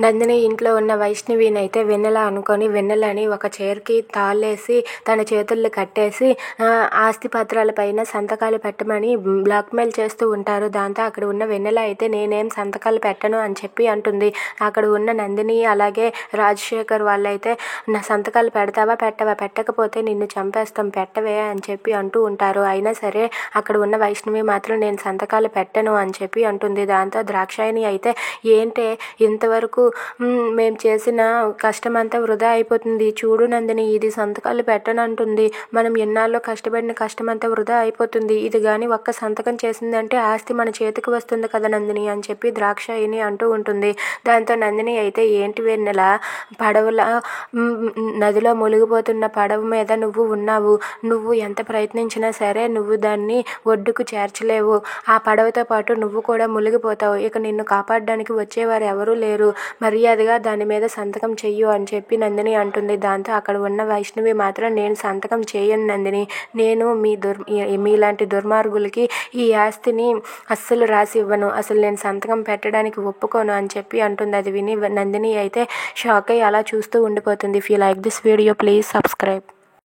నందిని ఇంట్లో ఉన్న వైష్ణవిని అయితే వెన్నెల అనుకొని వెన్నెలని ఒక చైర్కి తాళ్ళేసి తన చేతుల్లో కట్టేసి ఆస్తి పత్రాల పైన సంతకాలు పెట్టమని బ్లాక్మెయిల్ చేస్తూ ఉంటారు. దాంతో అక్కడ ఉన్న వెన్నెల అయితే నేనేం సంతకాలు పెట్టను అని చెప్పి అంటుంది. అక్కడ ఉన్న నందిని అలాగే రాజశేఖర్ వాళ్ళైతే నా సంతకాలు పెడతావా పెట్టవా, పెట్టకపోతే నిన్ను చంపేస్తాం, పెట్టవే అని చెప్పి అంటూ ఉంటారు. అయినా సరే అక్కడ ఉన్న వైష్ణవి మాత్రం నేను సంతకాలు పెట్టను అని చెప్పి అంటుంది. దాంతో ద్రాక్షాయణి అయితే ఏంటే ఇంతవరకు మేము చేసిన కష్టమంతా వృధా అయిపోతుంది, చూడు నందిని ఇది సంతకాలు పెట్టనంటుంది, మనం ఎన్నాళ్ళు కష్టపడిన కష్టమంతా వృధా అయిపోతుంది, ఇది కానీ ఒక్క సంతకం చేసిందంటే ఆస్తి మన చేతికి వస్తుంది కదా నందిని అని చెప్పి ద్రాక్షాయిని అంటూ ఉంటుంది. దాంతో నందిని అయితే ఏంటి వెన్నెల, పడవల నదిలో మునిగిపోతున్న పడవ మీద నువ్వు ఉన్నావు, నువ్వు ఎంత ప్రయత్నించినా సరే నువ్వు దాన్ని ఒడ్డుకు చేర్చలేవు, ఆ పడవతో పాటు నువ్వు కూడా మునిగిపోతావు, ఇక నిన్ను కాపాడడానికి వచ్చేవారు ఎవరూ లేరు, మర్యాదగా దాని మీద సంతకం చెయ్యు అని చెప్పి నందిని అంటుంది. దాంతో అక్కడ ఉన్న వైష్ణవి మాత్రం నేను సంతకం చేయను నందిని, నేను మీలాంటి దుర్మార్గులకి ఈ ఆస్తిని అస్సలు రాసి ఇవ్వను, అసలు నేను సంతకం పెట్టడానికి ఒప్పుకోను అని చెప్పి అంటుంది. అది విని నందిని అయితే షాక్ అయ్యి అలా చూస్తూ ఉండిపోతుంది. If you like this video please subscribe.